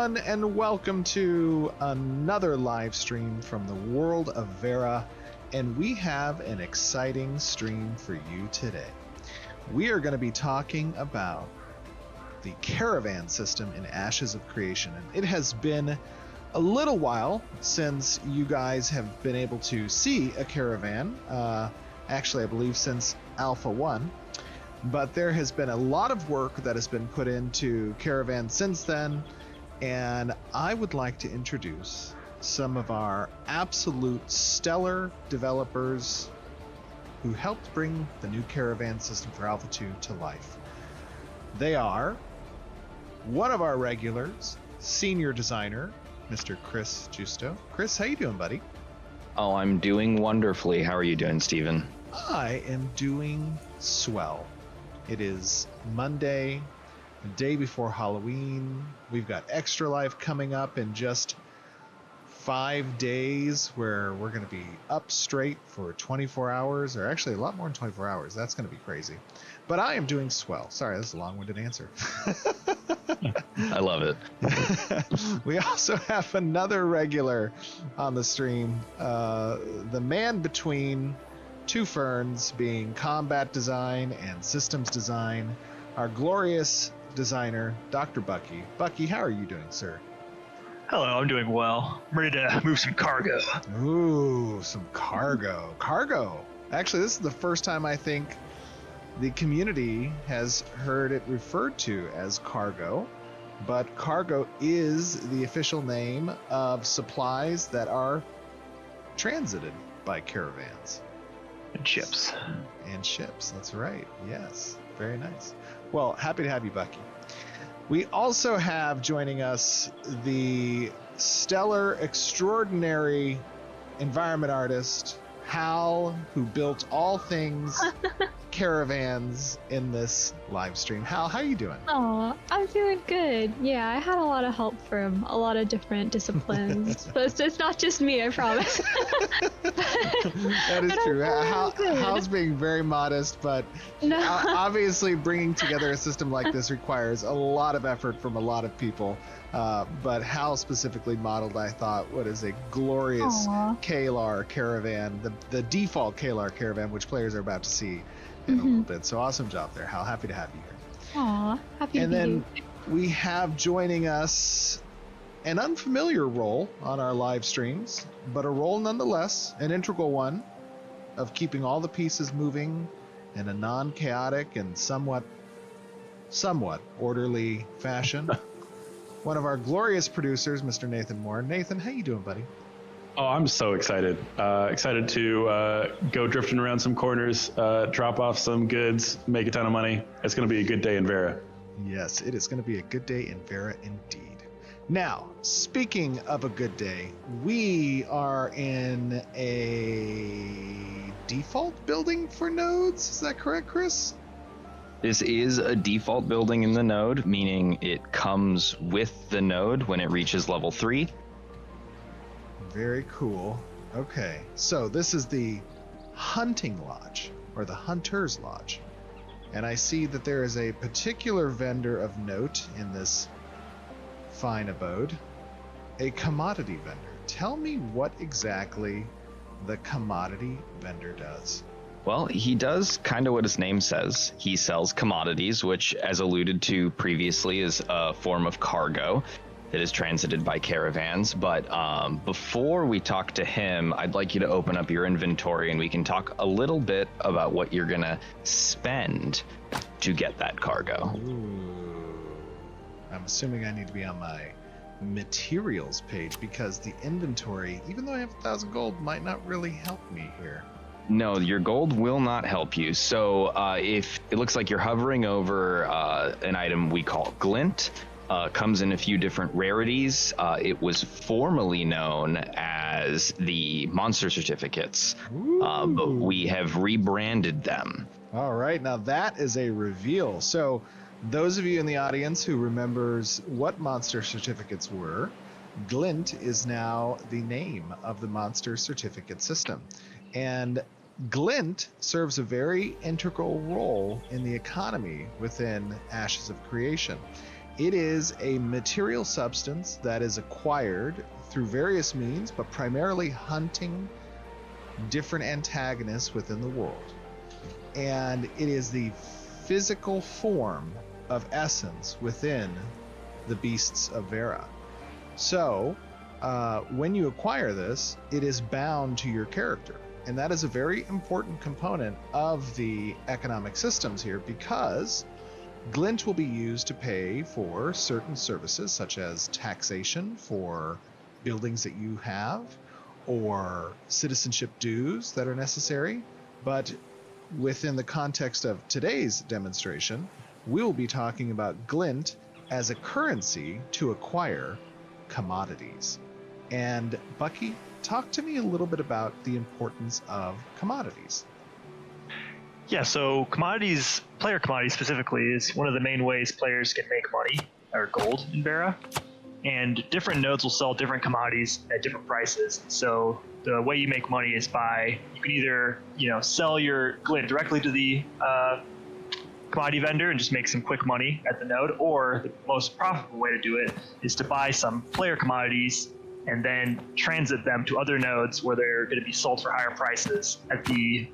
everyone, and welcome to another live stream from the world of Vera, and we have an exciting stream for you today. We are going to be talking about the Caravan system in Ashes of Creation, and it has been a little while since you guys have been able to see a Caravan, actually I believe since Alpha 1. But there has been a lot of work that has been put into Caravan since then, and I would like to introduce some of our absolute stellar developers who helped bring the new Caravan system for Alpha 2 to life. They are one of our regulars, senior designer, Mr. Chris Justo. Chris, how you doing, buddy? Oh, I'm doing wonderfully. How are you doing, Steven? I am doing swell. It is Monday, the day before Halloween. We've got Extra Life coming up in just 5 days, where we're going to be up straight for 24 hours, or actually a lot more than 24 hours. That's going to be crazy. But I am doing swell. Sorry, that's a long-winded answer. I love it. We also have another regular on the stream, the man between two ferns, being combat design and systems design, our glorious designer, Dr. Bucky. Bucky, how are you doing, sir? Hello, I'm doing well. I'm ready to move some cargo. Ooh, some cargo. Cargo. Actually, this is the first time I think the community has heard it referred to as cargo, but cargo is the official name of supplies that are transited by caravans. And ships. And ships, that's right. Yes, very nice. Well, happy to have you, Bucky. We also have joining us the stellar, extraordinary environment artist, Hal, who built all things caravans in this live stream. Hal, how you doing? Oh, I'm doing good. Yeah, I had a lot of help from a lot of different disciplines. But it's not just me, I promise. That is true. Hal's being very modest, but obviously bringing together a system like this requires a lot of effort from a lot of people. But Hal specifically modeled, I thought, what is a glorious Kalar caravan, the default Kalar caravan, which players are about to see in a little bit. So awesome job there, Hal. Happy to have you here. Aw, happy to be here. And then we have joining us an unfamiliar role on our live streams, but a role nonetheless, an integral one, of keeping all the pieces moving in a non-chaotic and somewhat orderly fashion. One of our glorious producers, Mr. Nathan Moore. Nathan, how you doing, buddy? Oh, I'm so excited. Excited to go drifting around some corners, drop off some goods, make a ton of money. It's going to be a good day in Vera. Yes, it is going to be a good day in Vera indeed. Now, speaking of a good day, we are in a default building for nodes. Is that correct, Chris? This is a default building in the node, meaning it comes with the node when it reaches level 3. Very cool. Okay, so this is the Hunting Lodge, or the Hunter's Lodge. And I see that there is a particular vendor of note in this fine abode, a commodity vendor. Tell me what exactly the commodity vendor does. Well, he does kind of what his name says. He sells commodities, which, as alluded to previously, is a form of cargo that is transited by caravans. But before we talk to him, I'd like you to open up your inventory and we can talk a little bit about what you're gonna spend to get that cargo. Ooh. I'm assuming I need to be on my materials page, because the inventory, even though I have 1,000 gold, might not really help me here. No, your gold will not help you. So if it looks like you're hovering over an item we call glint, comes in a few different rarities. It was formerly known as the monster certificates, but we have rebranded them. All right, now that is a reveal. So those of you in the audience who remembers what monster certificates were, glint is now the name of the monster certificate system. And glint serves a very integral role in the economy within Ashes of Creation. It is a material substance that is acquired through various means, but primarily hunting different antagonists within the world. And it is the physical form of essence within the beasts of Vera. So, when you acquire this, it is bound to your character. And that is a very important component of the economic systems here, because glint will be used to pay for certain services, such as taxation for buildings that you have, or citizenship dues that are necessary. But within the context of today's demonstration, we'll be talking about glint as a currency to acquire commodities. And Bucky, talk to me a little bit about the importance of commodities. Yeah, so commodities, player commodities specifically, is one of the main ways players can make money, or gold in Vera. And different nodes will sell different commodities at different prices. So the way you make money is by, you can either, sell your glint directly to the commodity vendor and just make some quick money at the node, or the most profitable way to do it is to buy some player commodities and then transit them to other nodes where they're going to be sold for higher prices. At the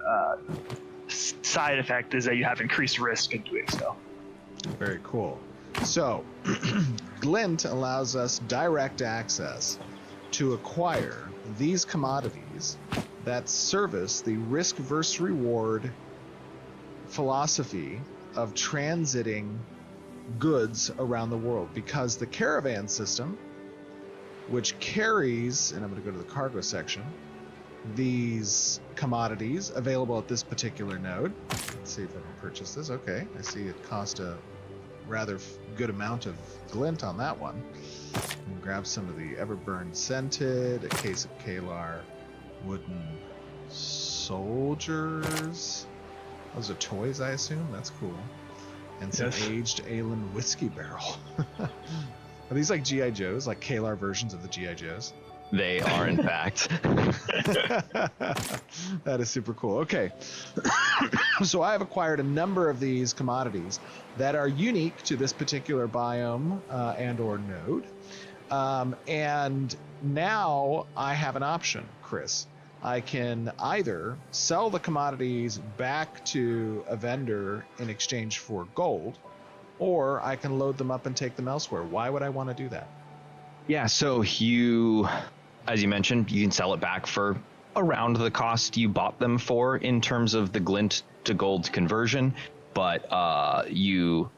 side effect is that you have increased risk in doing so. Very cool. So, glint allows us direct access to acquire these commodities that service the risk versus reward philosophy of transiting goods around the world, because the caravan system, which carries, and I'm going to go to the cargo section, these commodities available at this particular node. Let's see if I can purchase this. Okay, I see it cost a rather good amount of glint on that one. And grab some of the Everburn Scented, a case of Kalar, wooden soldiers. Those are toys, I assume. That's cool. And some aged Alan whiskey barrel. Are these like G.I. Joes, like Kalar versions of the G.I. Joes? They are, in fact. That is super cool. Okay. So I have acquired a number of these commodities that are unique to this particular biome and or node. And now I have an option, Chris. I can either sell the commodities back to a vendor in exchange for gold, or I can load them up and take them elsewhere. Why would I want to do that? Yeah, so as you mentioned, you can sell it back for around the cost you bought them for in terms of the glint to gold conversion, but you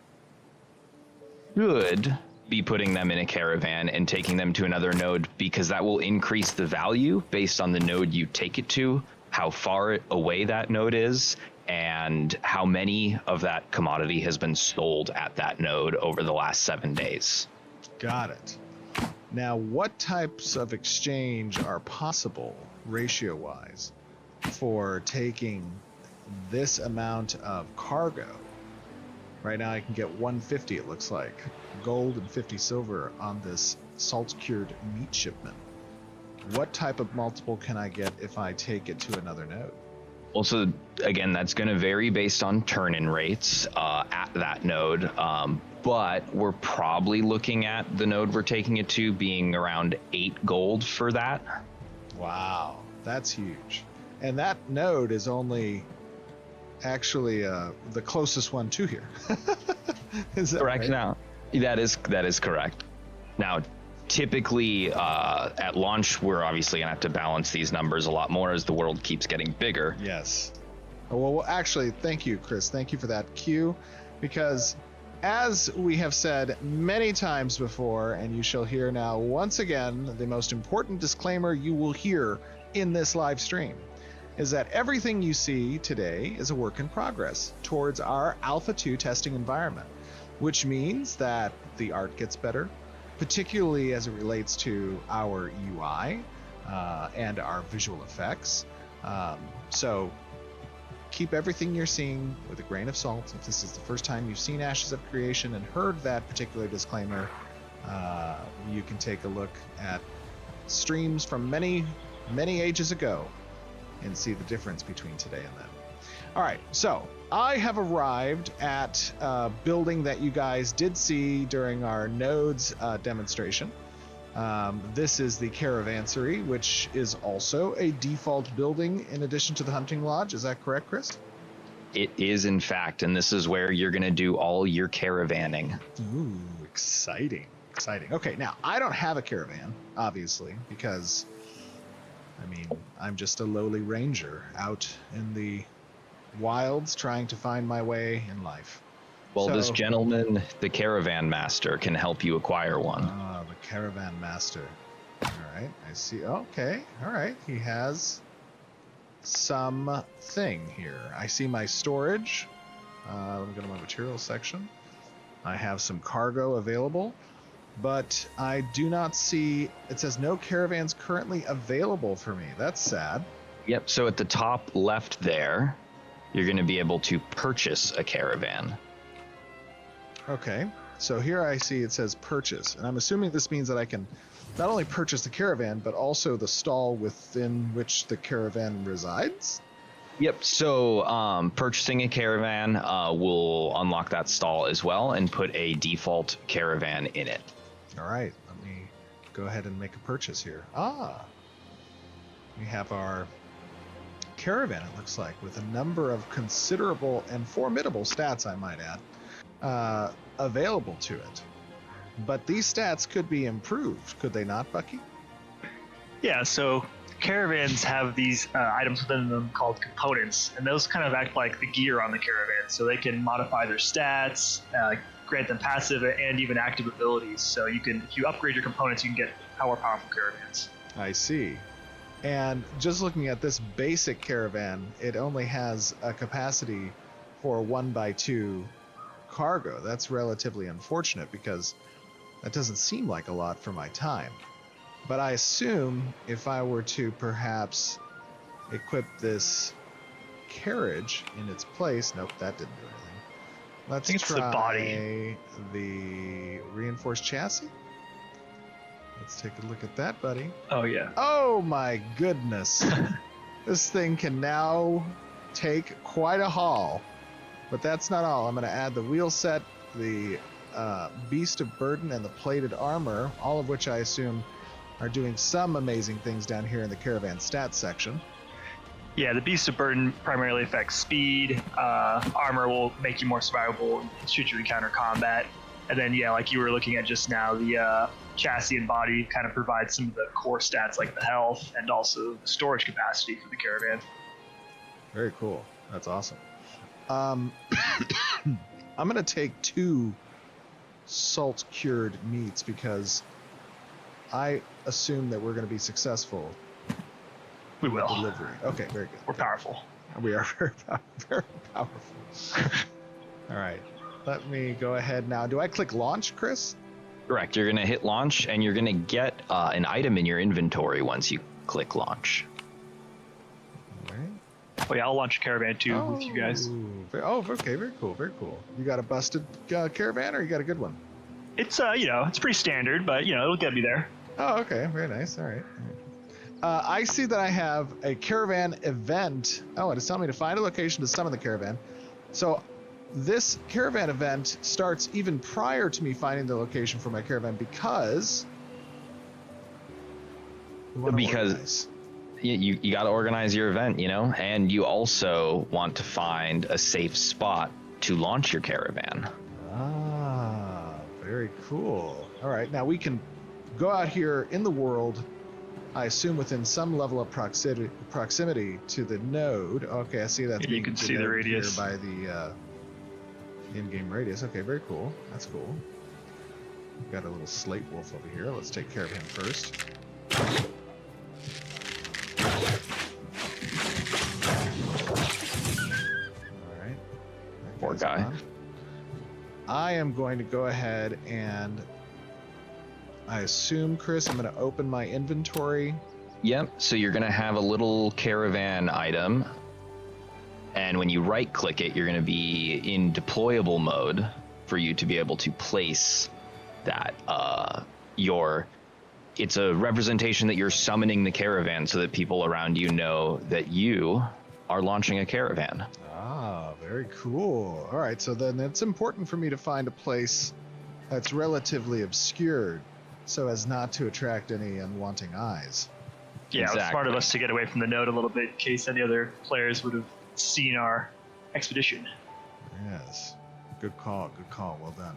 should be putting them in a caravan and taking them to another node, because that will increase the value based on the node you take it to, how far away that node is, and how many of that commodity has been sold at that node over the last 7 days. Got it. Now, what types of exchange are possible ratio-wise for taking this amount of cargo? Right now I can get 150, it looks like, gold and 50 silver on this salt-cured meat shipment. What type of multiple can I get if I take it to another node? Also, again, that's going to vary based on turn-in rates at that node, but we're probably looking at the node we're taking it to being around 8 gold for that. Wow, that's huge. And that node is only actually the closest one to here. Is that correct? Right? Now, that is correct. Now, typically at launch, we're obviously gonna have to balance these numbers a lot more as the world keeps getting bigger. Yes. Well, actually, thank you, Chris. Thank you for that cue, because as we have said many times before, and you shall hear now once again, the most important disclaimer you will hear in this live stream is that everything you see today is a work in progress towards our Alpha 2 testing environment, which means that the art gets better, particularly as it relates to our UI and our visual effects. So keep everything you're seeing with a grain of salt. If this is the first time you've seen Ashes of Creation and heard that particular disclaimer, you can take a look at streams from many, many ages ago and see the difference between today and then. All right, so I have arrived at a building that you guys did see during our nodes demonstration. This is the Caravansary, which is also a default building in addition to the hunting lodge. Is that correct, Chris? It is, in fact, and this is where you're going to do all your caravanning. Ooh, exciting. Exciting. Okay, now, I don't have a caravan, obviously, because, I mean, I'm just a lowly ranger out in the wilds trying to find my way in life. Well, So- this gentleman, the caravan master, can help you acquire one. Ah, the caravan master. All right, I see. Okay, all right. He has something here. I see my storage. Let me go to my materials section. I have some cargo available, but I do not see. It says no caravans currently available for me. That's sad. Yep, so at the top left there, you're going to be able to purchase a caravan. Okay, so here I see it says purchase, and I'm assuming this means that I can not only purchase the caravan, but also the stall within which the caravan resides? Yep, so purchasing a caravan will unlock that stall as well and put a default caravan in it. All right, let me go ahead and make a purchase here. Ah, we have our caravan, it looks like, with a number of considerable and formidable stats, I might add, available to it. But these stats could be improved, could they not, Bucky? Yeah, so caravans have these items within them called components, and those kind of act like the gear on the caravan. So they can modify their stats, grant them passive and even active abilities. So you can, if you upgrade your components, you can get more powerful caravans. I see. And just looking at this basic caravan, it only has a capacity for 1x2 cargo. That's relatively unfortunate because that doesn't seem like a lot for my time. But I assume if I were to perhaps equip this carriage in its place, nope, that didn't do anything. Let's think it's try the body. the reinforced chassis. Let's take a look at that, buddy. Oh yeah. Oh my goodness. This thing can now take quite a haul. But that's not all. I'm going to add the wheel set, the beast of burden, and the plated armor, all of which I assume are doing some amazing things down here in the caravan stats section. Yeah, the beast of burden primarily affects speed. Armor will make you more survivable should you encounter combat. And then, yeah, like you were looking at just now, the chassis and body kind of provide some of the core stats like the health and also the storage capacity for the caravan. Very cool. That's awesome. I'm going to take 2 salt cured meats because I assume that we're going to be successful We will. delivery. Okay, very good. We're powerful. We are very powerful. All right. Let me go ahead now. Do I click launch, Chris? Correct, you're going to hit launch and you're going to get an item in your inventory once you click launch. All right. Oh yeah, I'll launch a caravan too with you guys. Okay, very cool, very cool. You got a busted caravan or you got a good one? It's it's pretty standard, but it'll get me there. Oh, okay, very nice. All right. I see that I have a caravan event. Oh, it's telling me to find a location to summon the caravan. So this caravan event starts even prior to me finding the location for my caravan because we wanna organize. You got to organize your event, and you also want to find a safe spot to launch your caravan. Ah, very cool. All right, now we can go out here in the world, I assume within some level of proximity to the node. Okay, I see that. Yeah, you can see the radius by the in-game radius. Okay, very cool. That's cool. We've got a little slate wolf over here. Let's take care of him first. All right. Poor guy. I am going to go ahead and I assume, Chris, I'm going to open my inventory. Yep, so you're going to have a little caravan item, and when you right click it, you're going to be in deployable mode for you to be able to place that it's a representation that you're summoning the caravan so that people around you know that you are launching a caravan. Ah, very Very cool. All right, so then it's important for me to find a place that's relatively obscured so as not to attract any unwanting eyes. Yeah, Exactly. It's smart of us to get away from the node a little bit in case any other players would have seen our expedition. Yes. Good call. Good call. Well done.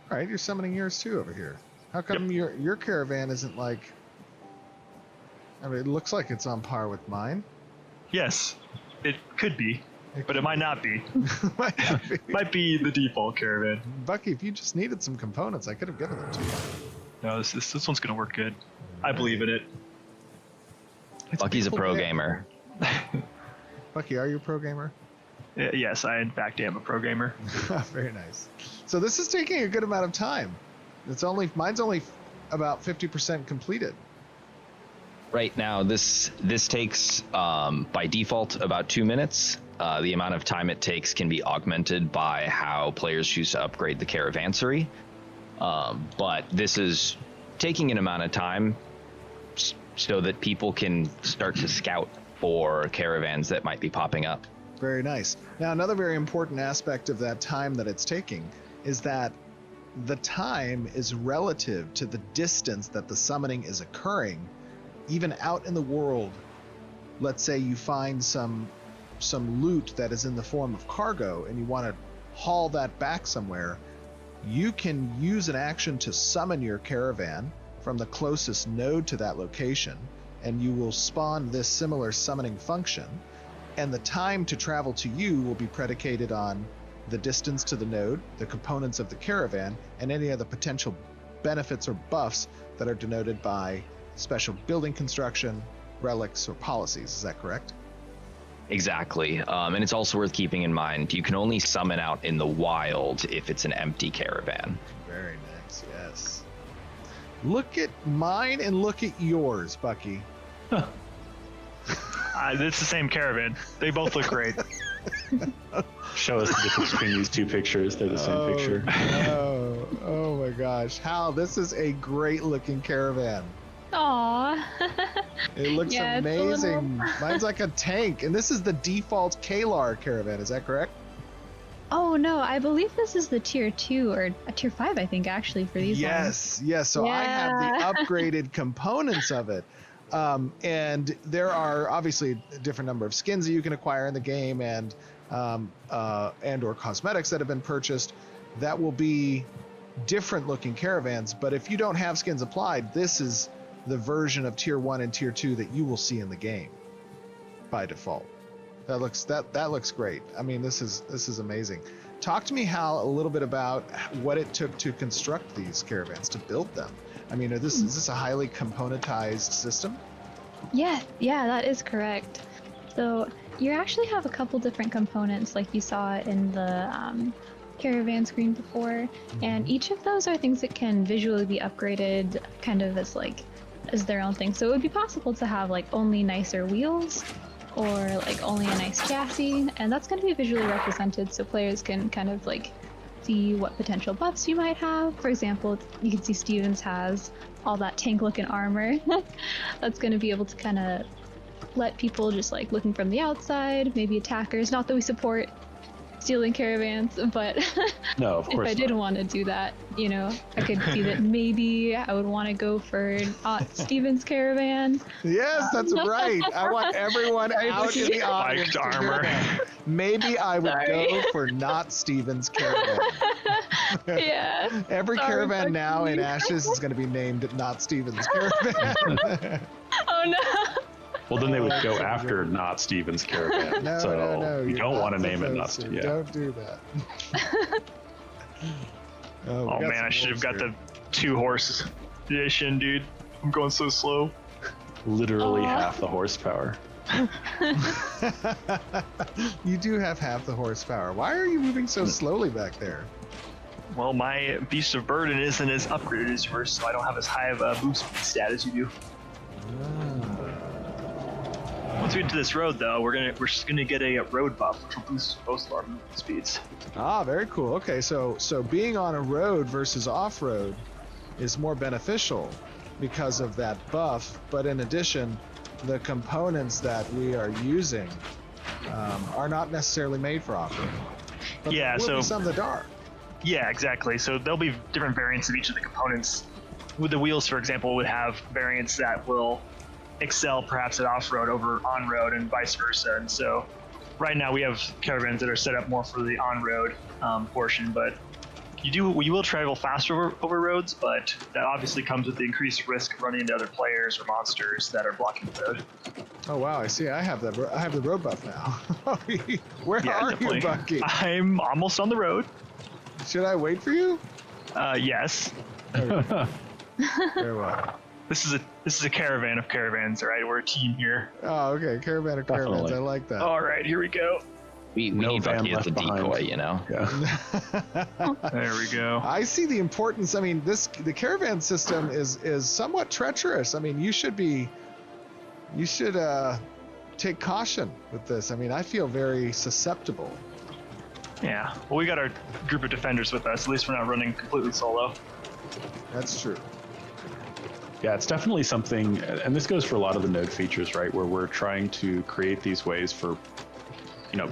All right, you're summoning yours too over here. How come your caravan isn't like... I mean, it looks like it's on par with mine. Yes, it could be, but it might not be. Might not be. Might be the default caravan. Bucky, if you just needed some components, I could have given them to you. No, this one's gonna work good. I believe in it. It's Bucky's a pro day. gamer. Bucky, are you a pro gamer? Yes, I in fact am a pro gamer. Very nice. So this is taking a good amount of time. Mine's only about 50% completed. Right now, this takes by default about 2 minutes. The amount of time it takes can be augmented by how players choose to upgrade the caravansary. But this is taking an amount of time so that people can start to scout for caravans that might be popping up. Very nice. Now, another very important aspect of that time that it's taking is that the time is relative to the distance that the summoning is occurring. Even out in the world, let's say you find some loot that is in the form of cargo and you want to haul that back somewhere, you can use an action to summon your caravan from the closest node to that location, and you will spawn this similar summoning function, and the time to travel to you will be predicated on the distance to the node, the components of the caravan, and any other potential benefits or buffs that are denoted by special building construction, relics, or policies. Is that correct? Exactly. And it's also worth keeping in mind, you can only summon out in the wild if it's an empty caravan. Very nice, yes. Look at mine and look at yours, Bucky. It's the same caravan. They both look great. Show us the difference between these two pictures. They're the same picture. No. Oh my gosh. Hal, this is a great looking caravan. Aww. It looks Yeah, it's a amazing. little- Mine's like a tank, and this is the default Kalar caravan. Is that correct? Oh no, I believe this is the tier 2 or a tier 5, I think, actually, for these ones. Yes. So I have Yeah. the upgraded components of it. And there are obviously a different number of skins that you can acquire in the game and or cosmetics that have been purchased that will be different looking caravans. But if you don't have skins applied, this is the version of tier 1 and tier 2 that you will see in the game by default. That looks great. I mean, this is amazing. Talk to me, Hal, a little bit about what it took to construct these caravans, to build them. I mean, is this a highly componentized system? Yeah, that is correct. So you actually have a couple different components like you saw in the caravan screen before, and each of those are things that can visually be upgraded kind of as their own thing. So it would be possible to have like only nicer wheels or like only a nice chassis, and that's going to be visually represented so players can kind of like see what potential buffs you might have. For example, you can see Stevens has all that tank looking armor. That's going to be able to kind of let people just like looking from the outside, maybe attackers, not that we support stealing caravans, but No, of if course I did want to do that, I could see that maybe I would want to go for Stevens caravan. Yes, that's right. I want everyone out in the audience Spiked to hear armor. that. Maybe I would Sorry. go for not Stevens caravan. Yeah. Every Sorry, caravan now in Bucky. Ashes is going to be named not Stevens caravan. Oh no. Well, then they would go after not Stevens caravan. No, so no, you you're don't not want to name it not supposed to. Yeah. Don't do that. We Oh got man, some I should have wolves got here. the 2-horse edition, dude. I'm going so slow. Literally Aw. half the horsepower. You do have half the horsepower. Why are you moving so slowly back there? Well, my Beast of Burden isn't as upgraded as yours, so I don't have as high of a move speed stat as you do. Once we get to this road, though, we're just gonna get a road buff, which will boost both of our movement speeds. Ah, very cool. Okay, so being on a road versus off-road is more beneficial because of that buff, but in addition, the components that we are using are not necessarily made for off-road. But Yeah, there will be so- some that are. Yeah, exactly. So there'll be different variants of each of the components. With the wheels, for example, would have variants that will excel perhaps at off-road over on-road and vice versa. And so right now we have caravans that are set up more for the on-road portion, but you will travel faster over roads, but that obviously comes with the increased risk of running into other players or monsters that are blocking the road. Oh wow! I see. I have the road buff now. Where are definitely. you, Bucky? I'm almost on the road. Should I wait for you? Yes. Very well. This is a caravan of caravans, all right? We're a team here. Oh, okay. Caravan of caravans. Definitely. I like that. All right, here we go. We No need van Bucky as left the decoy, behind. you know? Yeah. There we go. I see the importance. I mean, the caravan system is somewhat treacherous. I mean, you should take caution with this. I mean, I feel very susceptible. Yeah. Well, we got our group of defenders with us. At least we're not running completely solo. That's true. Yeah, it's definitely something, and this goes for a lot of the node features, right? Where we're trying to create these ways for,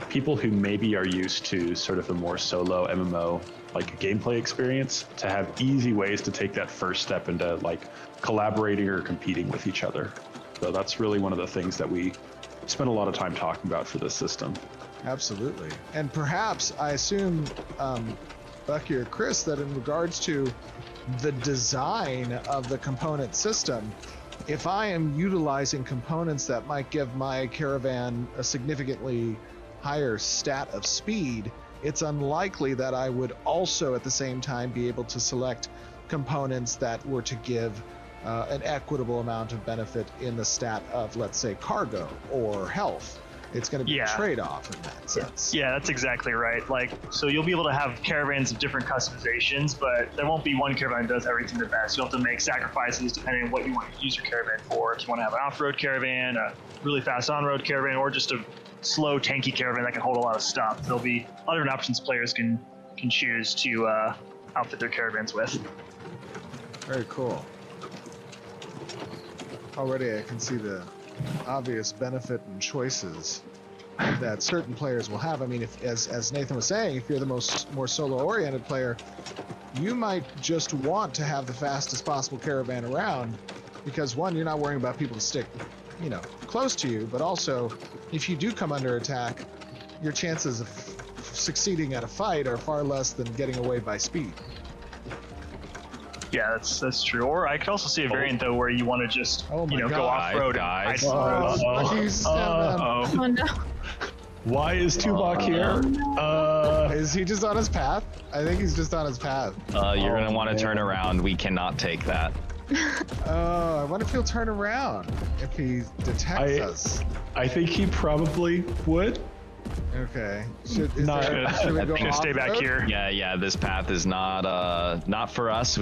people who maybe are used to sort of the more solo MMO like gameplay experience to have easy ways to take that first step into like collaborating or competing with each other. So that's really one of the things that we spend a lot of time talking about for this system. Absolutely. And perhaps I assume, Bucky or Chris, that in regards to the design of the component system, if I am utilizing components that might give my caravan a significantly higher stat of speed, it's unlikely that I would also at the same time be able to select components that were to give an equitable amount of benefit in the stat of, let's say, cargo or health. It's going to be Yeah. a trade-off in that sense. Yeah, that's exactly right. Like, so you'll be able to have caravans of different customizations, but there won't be one caravan that does everything the best. You'll have to make sacrifices depending on what you want to use your caravan for. If you want to have an off-road caravan, a really fast on-road caravan, or just a slow, tanky caravan that can hold a lot of stuff, there'll be a lot of different options players can choose to outfit their caravans with. Very cool. Already I can see the obvious benefit and choices that certain players will have. I mean, if, as Nathan was saying, if you're the more solo-oriented player, you might just want to have the fastest possible caravan around because, one, you're not worrying about people to stick, close to you, but also, if you do come under attack, your chances of succeeding at a fight are far less than getting away by speed. Yeah, that's true. Or I could also see a variant though where you want to just Oh my go God. off road Guys. and ice the roads. Bucky's stabbing him. Oh, Oh no. Why is Tuvok here? Is he just on his path? I think he's just on his path. You're going to want to man. turn around. We cannot take that. Oh, I wonder if he'll turn around if he detects us. I think he probably would. Okay. Not- Should we I go think stay back off-road? here. Yeah, this path is not for us.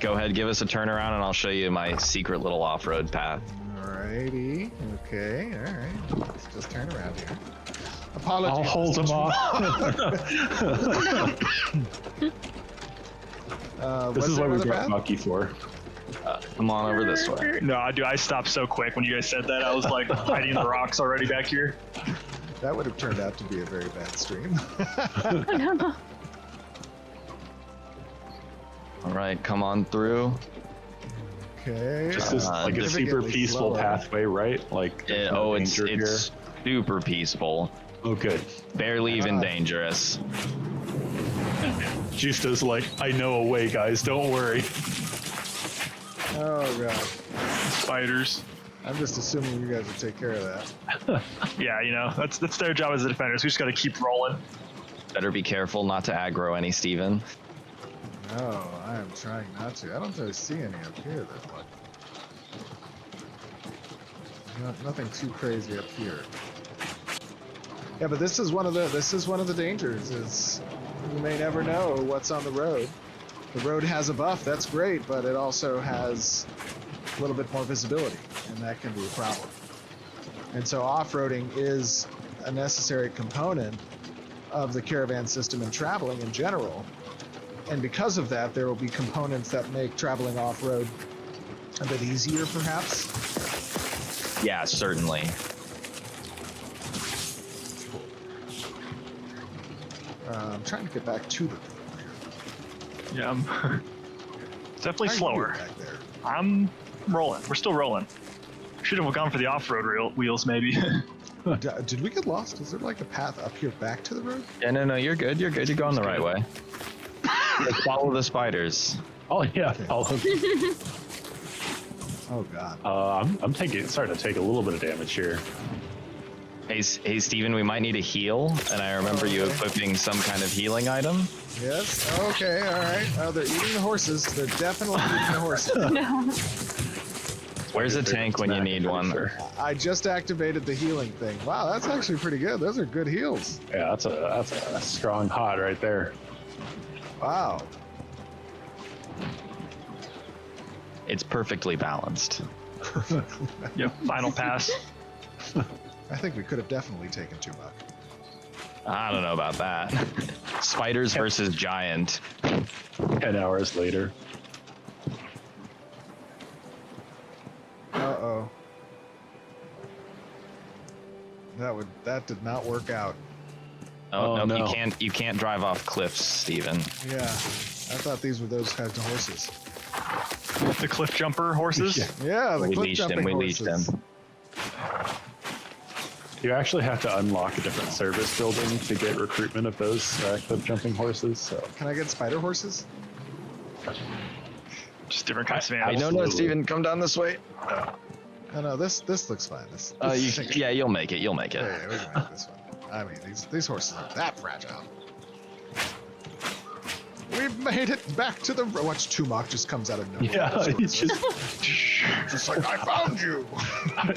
Go ahead, give us a turnaround, and I'll show you my secret little off-road path. Alrighty. Okay. All right. Let's just turn around here. Apologies. I'll hold him off. This what's is the what we other brought path? Bucky for. Come on over this way. No, I stopped so quick when you guys said that. I was like hiding in the rocks already back here. That would have turned out to be a very bad stream. Oh no. All right, come on through. Okay. Just this like a super Significantly peaceful slower. pathway, right? Like there's no It's danger super peaceful. here. Oh, good. Barely even Ah. dangerous. Justo's like, I know a way, guys. Don't worry. Oh god. Spiders. I'm just assuming you guys will take care of that. Yeah, that's their job as the defenders. We just got to keep rolling. Better be careful not to aggro any, Steven. No, I am trying not to. I don't really see any up here that much. Nothing too crazy up here. Yeah, but this is one of the dangers. Is you may never know what's on the road. The road has a buff, that's great, but it also has a little bit more visibility, and that can be a problem. And so off-roading is a necessary component of the caravan system and traveling in general. And because of that, there will be components that make traveling off-road a bit easier, perhaps. Yeah, certainly. I'm trying to get back to the road here. Yeah, it's definitely How are you slower. back there? I'm rolling. We're still rolling. Should have gone for the off-road wheels, maybe. Did we get lost? Is there like a path up here back to the road? Yeah, no, you're good. You're good. You're going the right way. Just follow the spiders. Oh yeah, Okay. all of Oh god. I'm starting to take a little bit of damage here. Hey, Steven, we might need a heal, and I remember you Okay. equipping some kind of healing item. Yes. Okay. All right. Oh, they're eating the horses. They're definitely eating the horses. No. Where's a Your favorite tank when you snack, need I'm one? sure. I just activated the healing thing. Wow, that's actually pretty good. Those are good heals. Yeah, that's a strong hot right there. Wow. It's perfectly balanced. Yep, final pass. I think we could have definitely taken too much. I don't know about that. Spiders versus giant. 10 hours later. Uh-oh. That did not work out. Oh, Oh, no, no. you can't drive off cliffs, Steven. Yeah. I thought these were those kinds of horses. The cliff jumper horses. Yeah, the We cliff leashed jumping them. We horses. leashed them. You actually have to unlock a different service building to get recruitment of those cliff jumping horses. So Can I get spider horses? Just different kinds of I animals. don't know, Absolutely. Steven. Come down this way. No, this looks fine. This Yeah, you'll make it. You'll make it. Yeah, we can make this one. I mean, these horses are that fragile. We've made it back to the. Watch Tumok just comes out of nowhere. yeah, it's Just like I found you.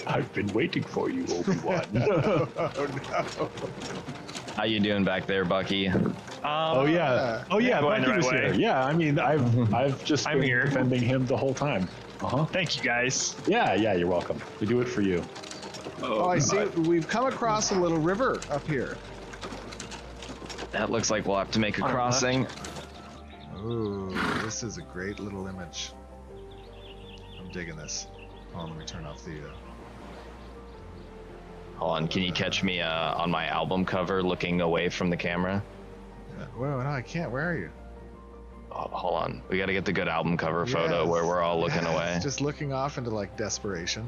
I've been waiting for you, Obi-Wan. Oh no. How you doing back there, Bucky? Oh yeah, going the Bucky right was way. here. Yeah, I mean, I've just I'm been here. defending him the whole time. Thank you, guys. Yeah, you're welcome. We do it for you. Oh, I see. We've come across a little river up here. That looks like we'll have to make a On our left. crossing. Ooh, this is a great little image. I'm digging this. Hold on, let me turn off the. Hold on, can you catch me on my album cover looking away from the camera? Whoa, no, I can't. Where are you? Oh, hold on, we got to get the good album cover photo Yes. where we're all looking Yes, away. Just looking off into like desperation.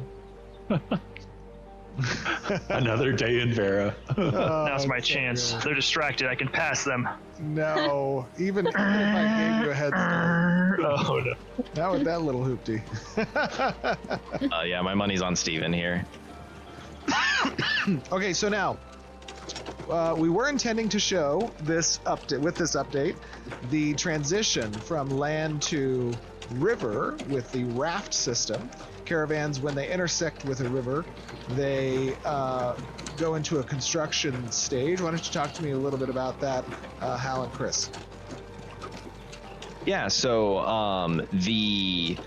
Another day in Vera. Now's my it's so chance. good. They're distracted. I can pass them. No, even if I gave you a head start. Oh no. Not with that little hoopty. Yeah, my money's on Steven here. Okay, so now we were intending to show this update with this update the transition from land to river with the raft system. Caravans, when they intersect with a river, they go into a construction stage. Why don't you talk to me a little bit about that, Hal and Chris? Yeah, so the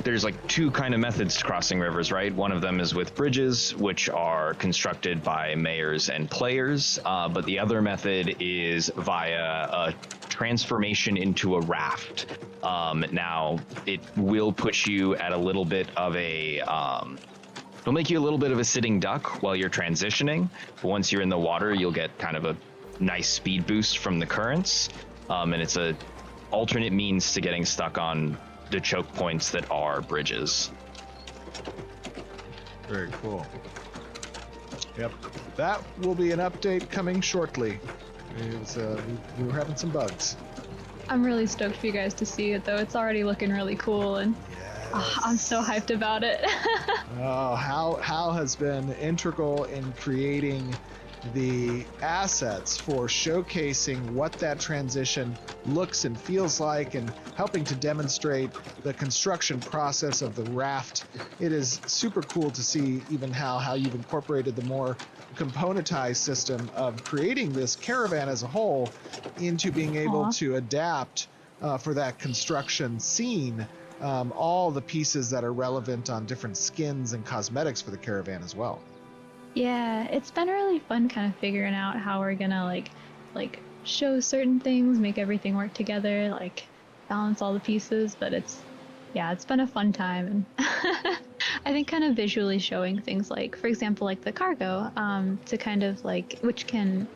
there's like two kind of methods to crossing rivers, right? One of them is with bridges, which are constructed by mayors and players, but the other method is via a transformation into a raft. Now, it will put you at a little bit of a it'll make you a little bit of a sitting duck while you're transitioning, but once you're in the water, you'll get kind of a nice speed boost from the currents, and it's a alternate means to getting stuck on the choke points that are bridges. Very cool. Yep, that will be an update coming shortly. It was, we were having some bugs. I'm really stoked for you guys to see it, though. It's already looking really cool, and I'm so hyped about it. Oh, Hal has been integral in creating the assets for showcasing what that transition looks and feels like and helping to demonstrate the construction process of the raft. It is super cool to see even how you've incorporated the more componentized system of creating this caravan as a whole into being able to adapt for that construction scene all the pieces that are relevant on different skins and cosmetics for the caravan as well. Yeah, it's been really fun kind of figuring out how we're gonna like show certain things, make everything work together, like balance all the pieces, but it's been a fun time. And I think kind of visually showing things like, for example, like the cargo, to kind of like, which can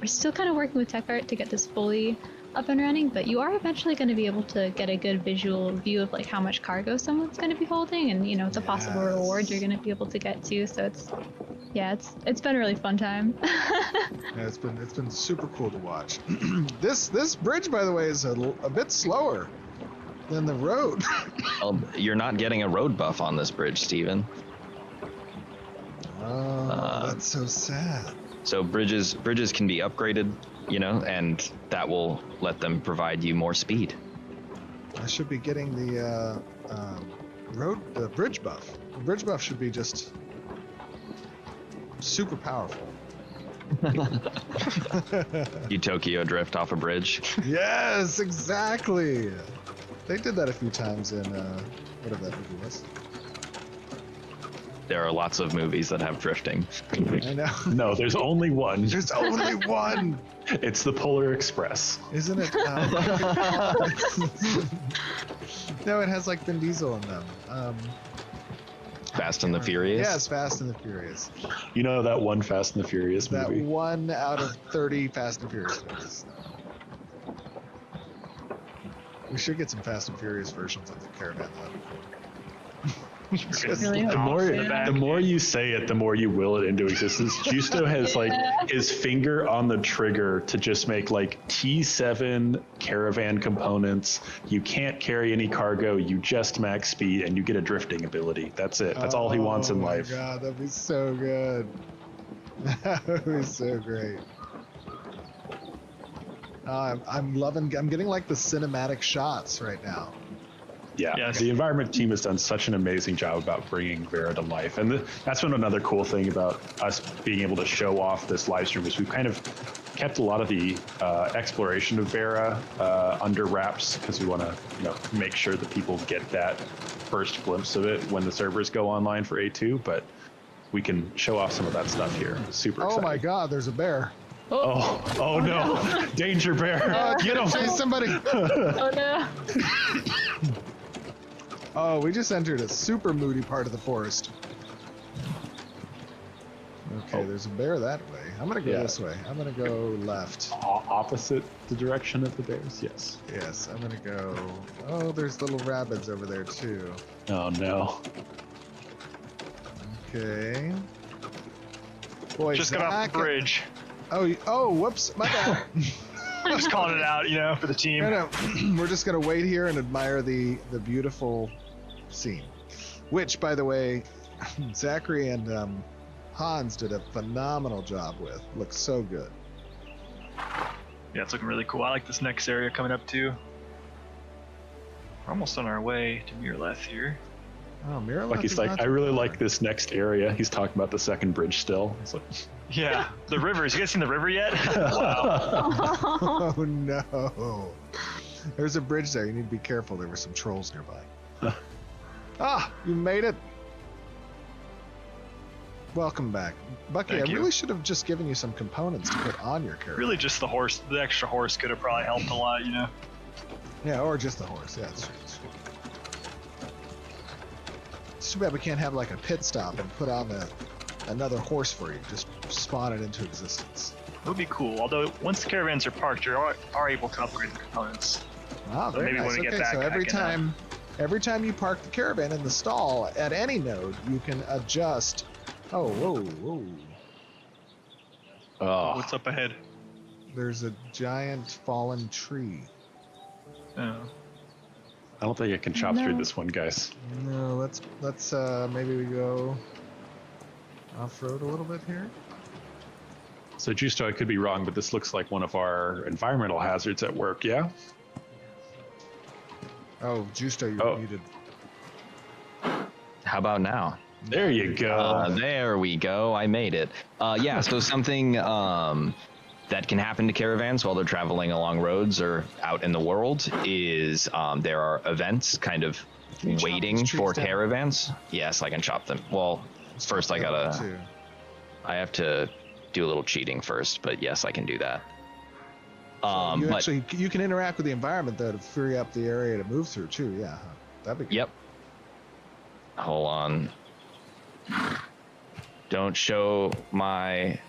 we're still kind of working with tech art to get this fully up and running, but you are eventually going to be able to get a good visual view of like how much cargo someone's going to be holding, and you know the possible rewards you're going to be able to get to. So it's been a really fun time. Yeah, it's been super cool to watch. This bridge, by the way, is a bit slower than the road. Well, you're not getting a road buff on this bridge, Steven. Oh, that's so sad. So bridges can be upgraded, you know, and that will let them provide you more speed. I should be getting the bridge buff. The bridge buff should be just super powerful. You Tokyo drift off a bridge. Yes, exactly. They did that a few times in whatever that movie was. There are lots of movies that have drifting. I know. No, there's only one. There's only one. It's the Polar Express. Isn't it? No, it has like Vin Diesel in them. Fast and the Furious? Yes, Fast and the Furious. You know that one Fast and the Furious That movie? 1 out of 30 Fast and Furious movies. We should get some Fast and Furious versions of the Caravan. Really The more you say it, the more you will it into existence. Justo has like his finger on the trigger to just make like T7 Caravan components. You can't carry any cargo. You just max speed and you get a drifting ability. That's it. That's all he wants in life. Oh my god, that'd be so good. That would be so great. I'm getting like the cinematic shots right now. Yeah, Yes. The environment team has done such an amazing job about bringing Vera to life. And that's been another cool thing about us being able to show off this live stream is we've kind of kept a lot of the exploration of Vera under wraps because we want to make sure that people get that first glimpse of it when the servers go online for A2. But we can show off some of that stuff here. Super Oh exciting. my god, there's a bear. Oh no. Danger bear. Get him. Chase somebody. Oh no. Oh, we just entered a super moody part of the forest. Okay, there's a bear that way. I'm gonna go this way. I'm gonna go left. Opposite the direction of the bears, yes. Yes, I'm gonna go. Oh, there's little rabbits over there too. Oh no. Okay. Boy, Just got off Zach- the bridge. Oh, whoops, my bad. We're just calling it out, for the team. No, we're just gonna wait here and admire the beautiful scene, which, by the way, Zachary and Hans did a phenomenal job with. Looks so good. Yeah, it's looking really cool. I like this next area coming up too. We're almost on our way to Miraleth here. Oh, Miraleth. Like he's like, I really like this next area. He's talking about the second bridge still. It's like, Yeah, the rivers. You guys seen the river yet? Wow. Oh no. There's a bridge there. You need to be careful. There were some trolls nearby. You made it. Welcome back. Bucky, Thank I you. really should have just given you some components to put on your character. Really, just the horse. The extra horse could have probably helped a lot, Yeah, or just the horse. Yeah, that's true. It's too bad we can't have like a pit stop and put on another horse for you. Just spawn it into existence. It would be cool. Although, once the caravans are parked, you are able to upgrade the components. Wow, So very maybe nice. when we get Okay, so backpacking, every time you park the caravan in the stall at any node, you can adjust. Oh, whoa. oh, What's up ahead? There's a giant fallen tree. Oh. I don't think I can chop No. through this one, guys. No, let's maybe we go off-road a little bit here. So Justo, I could be wrong, but this looks like one of our environmental hazards at work, yeah? Oh, Justo, you're Oh. muted. How about now? There you go. There we go. I made it. Yeah, so something that can happen to caravans while they're traveling along roads or out in the world is there are events kind of Can you chop waiting these trees for down? caravans. Yes, I can chop them. Well, first I have to do a little cheating first, but yes, I can do that. You can interact with the environment though to free up the area to move through too. Yeah, that'd be good. Yep. Hold on. Don't show my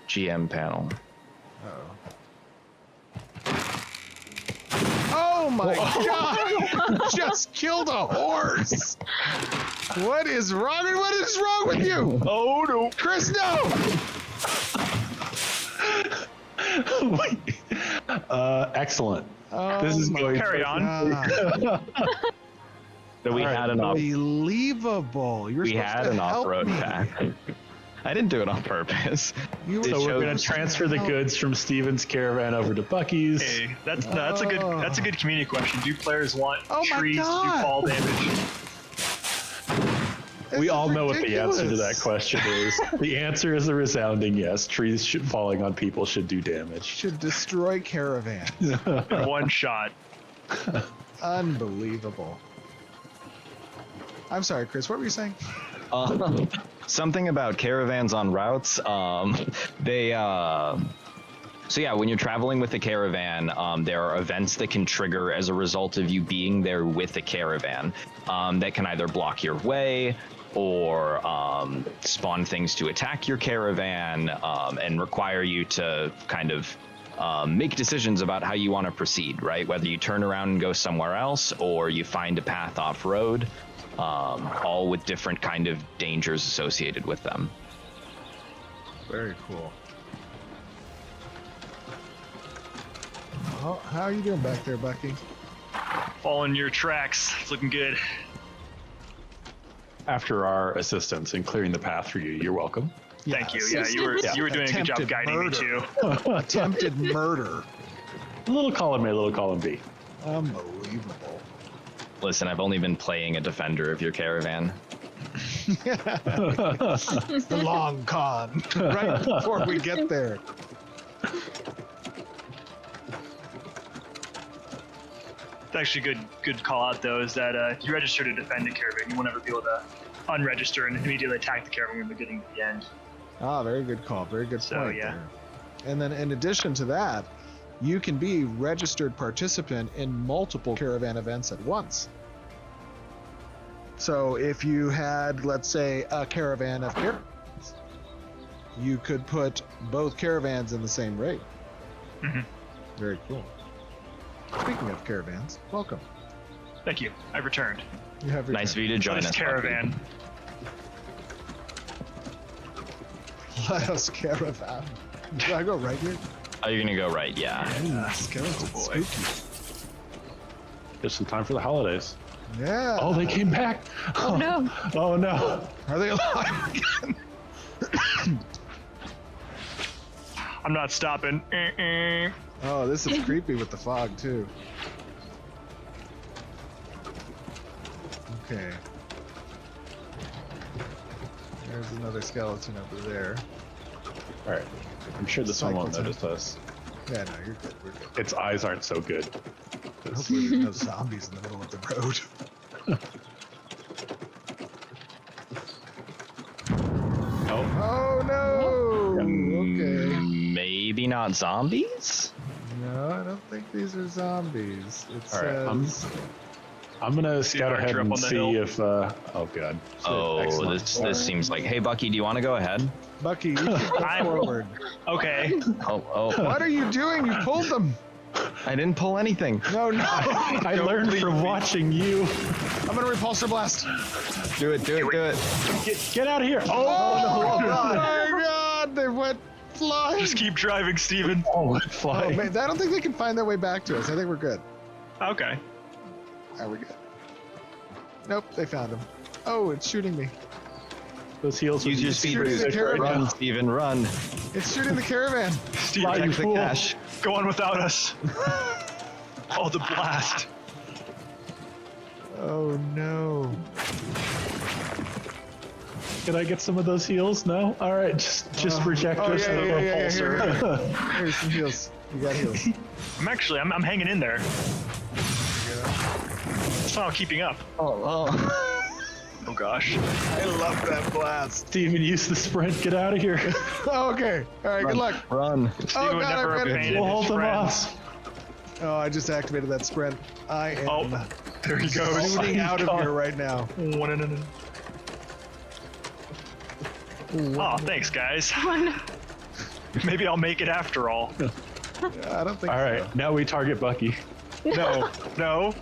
GM panel. Oh my god! Just killed a horse! What is wrong? What is wrong with you? Oh no, Chris, no! Excellent. Oh, This is my going carry on. God. So we had an Unbelievable. You were we supposed had to an help off-road me. pack. I didn't do it on purpose. You So we're shows- going to transfer the goods from Steven's caravan over to Bucky's. Hey, that's a good community question. Do players want Oh my trees to God. do fall damage? This We is all know what the answer to ridiculous. that question is. The answer is a resounding yes. Trees falling on people should do damage. Should destroy caravans. One shot. Unbelievable. I'm sorry, Chris. What were you saying? Something about caravans on routes. So yeah, when you're traveling with a caravan, there are events that can trigger as a result of you being there with a caravan that can either block your way or spawn things to attack your caravan and require you to kind of make decisions about how you want to proceed, right? Whether you turn around and go somewhere else or you find a path off-road, all with different kind of dangers associated with them. Very cool. Oh, how are you doing back there, Bucky? Following your tracks. It's looking good. After our assistance in clearing the path for you, you're welcome. Thank you. Yes. Yeah, you were doing a good job Attempted guiding me too. murder. Attempted murder. A little column A, a little column B. Unbelievable. Listen, I've only been playing a defender of your caravan. The long con. Right before we get there. It's actually good call out though. Is that if you register to defend a caravan, you won't ever be able to unregister and immediately attack the caravan when we're getting to the end. Ah, very good call. Very good So, point yeah. there. And then in addition to that, you can be registered participant in multiple caravan events at once. So if you had, let's say, a caravan of caravans, you could put both caravans in the same raid. Mm-hmm. Very cool. Speaking of caravans, welcome. Thank you. I've returned. You have your Nice of you to join This us. caravan. Let us caravan. Do I go right here? Oh, you're gonna go right, yeah. Skeleton boy. spooky. Just in time for the holidays. Yeah. Oh, they came back. Oh no. Oh no. Are they alive again? I'm not stopping. Oh, this is creepy with the fog too. Okay. There's another skeleton over there. All right. I'm sure this one won't Cycle notice us. Yeah, no, you're good. We're good. Its eyes aren't so good. Hopefully there's no zombies in the middle of the road. Oh, Oh no! Okay. Maybe not zombies? No, I don't think these are zombies. It all right. says I'm gonna scout if I ahead trip and on the see hill. if. Oh god. Oh, Excellent. this seems like. Hey, Bucky, do you want to go ahead? Bucky, you should go I'm- forward. Okay. Oh, What are you doing? You pulled them. I didn't pull anything. No, no. I learned from watching you. I'm gonna repulsor blast. Do it. Get out of here! Oh my god! They went flying. Just keep driving, Steven. Oh, Oh, flying. man, I don't think they can find their way back to us. I think we're good. Okay. Are we good? Nope, they found him. Oh, it's shooting me. Those heels. Use would your be speed shooting boost. the caravan. Run, Steven, run. It's shooting the caravan. Steven, Fly, you Protect the fool. cash. go on without us. Oh, the blast. Oh no. Can I get some of those heels? No. All right. Just project Oh, us yeah, the yeah, yeah, yeah, repulsor. here. Here's some heals. You got heals. I'm hanging in there. It's not keeping up. Oh. Oh gosh. I love that blast. Steven, use the sprint. Get out of here. Oh, okay. All right, good luck. Run. Steven would God, never I ran abandon into- We'll hold his them friends. off. Oh, I just activated that sprint. I am Oh, there he goes. shooting out of God. here right now. Oh, thanks, guys. Maybe I'll make it after all. I don't think All right, so. now we target Bucky. No.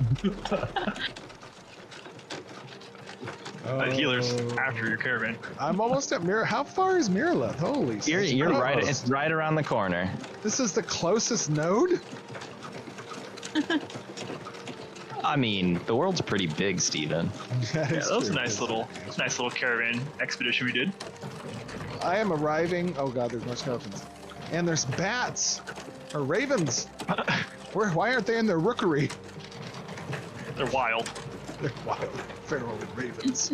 Healers after your caravan. I'm almost at Mirror. How far is Mirrorleth? Holy You're right. smokes. It's right around the corner. This is the closest node? I mean, the world's pretty big, Steven. Yeah, that was a nice little caravan expedition we did. I am arriving. Oh god, there's more skeletons. And there's bats. Or ravens. Why aren't they in their rookery? They're wild. They're wild. Feral ravens.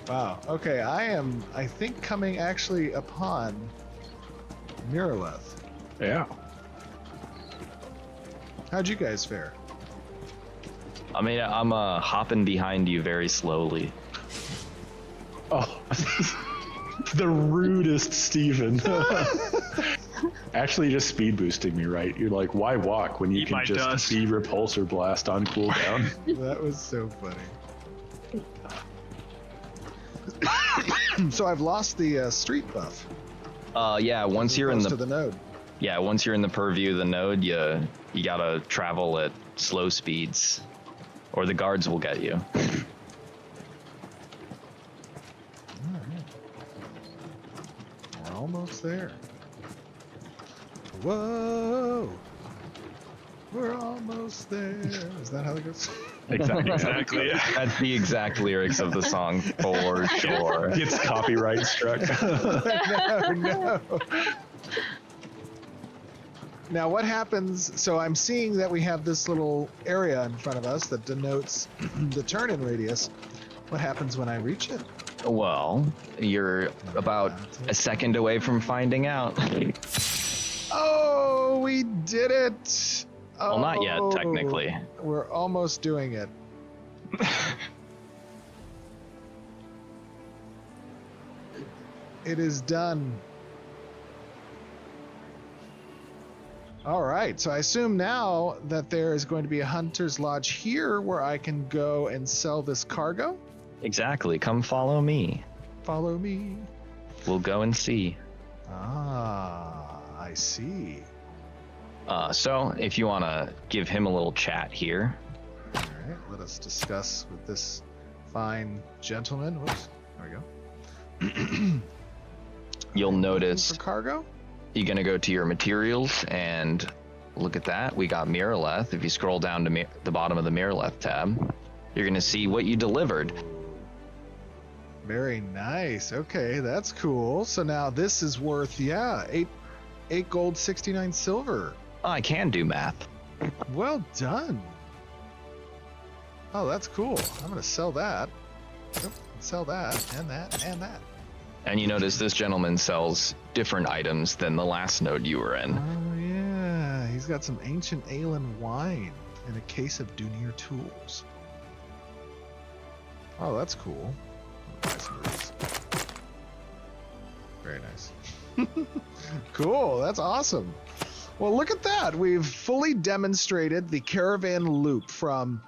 Wow. Okay, I think, coming actually upon Mirrorleth. Yeah. How'd you guys fare? I mean, I'm hopping behind you very slowly. Oh, the rudest Steven. Actually, just speed boosting me, right? You're like, why walk when you Eat can my just dust. be repulsor blast on cooldown? That was so funny. So I've lost the street buff. Yeah. Once you're in Close the to the node. yeah, once you're in the purview of the node, you gotta travel at slow speeds, or the guards will get you. We're almost there. Whoa! We're almost there. Is that how it goes? Exactly. Yeah. That's the exact lyrics of the song for sure. Gets copyright struck. No. Now what happens, so I'm seeing that we have this little area in front of us that denotes the turn-in radius. What happens when I reach it? Well, you're about a second away from finding out. Oh, we did it! Oh, Well, not yet, technically. We're almost doing it. It is done. All right, so I assume now that there is going to be a hunter's lodge here where I can go and sell this cargo. Exactly. Come follow me. Follow me. We'll go and see. Ah, I see. So, if you want to give him a little chat here. All right, let us discuss with this fine gentleman. Whoops, there we go. You'll notice For cargo? you're going to go to your materials and look at that. We got Mirrorleth. If you scroll down to the bottom of the Mirrorleth tab, you're going to see what you delivered. Very nice. Okay, that's cool. So now this is worth, yeah, 8 gold, 69 silver. Oh, I can do math. Well done. Oh, that's cool. I'm gonna sell that. Yep, sell that, and that, and that. And you notice this gentleman sells different items than the last node you were in. Oh yeah, he's got some ancient ale and wine and a case of Dunir tools. Oh, that's cool. Buy some of these. Very nice. Cool, that's awesome. Well, look at that. We've fully demonstrated the caravan loop from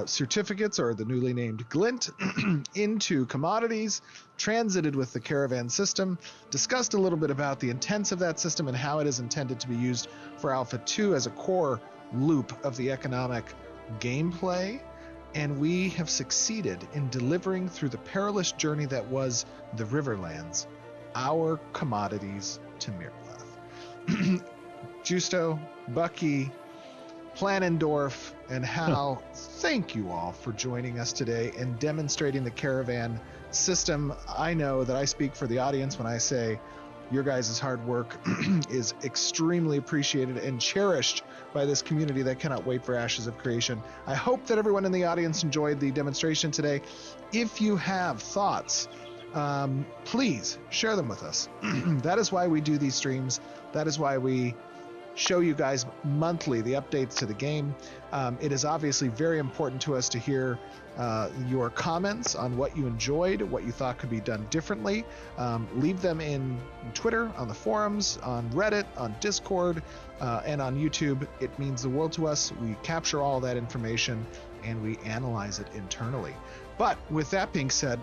certificates, or the newly named glint, into commodities, transited with the caravan system, discussed a little bit about the intents of that system and how it is intended to be used for Alpha 2 as a core loop of the economic gameplay, and we have succeeded in delivering through the perilous journey that was the Riverlands our commodities to Mirrorleth. Justo, Bucky, Planendorf, and Hal, thank you all for joining us today and demonstrating the caravan system. I know that I speak for the audience when I say your guys' hard work is extremely appreciated and cherished by this community that cannot wait for Ashes of Creation. I hope that everyone in the audience enjoyed the demonstration today. If you have thoughts, please share them with us. That is why we do these streams. That is why we show you guys monthly the updates to the game. It is obviously very important to us to hear your comments on what you enjoyed, what you thought could be done differently. Leave them in Twitter, on the forums, on Reddit, on Discord, and on YouTube. It means the world to us. We capture all that information and we analyze it internally. But with that being said,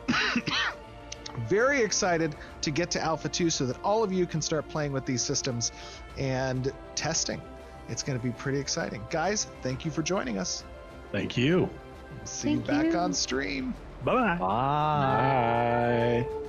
Very excited to get to Alpha 2 so that all of you can start playing with these systems and testing. It's going to be pretty exciting. Guys, thank you for joining us. Thank you. See you Thank back you. on stream. Bye-bye. Bye. Bye.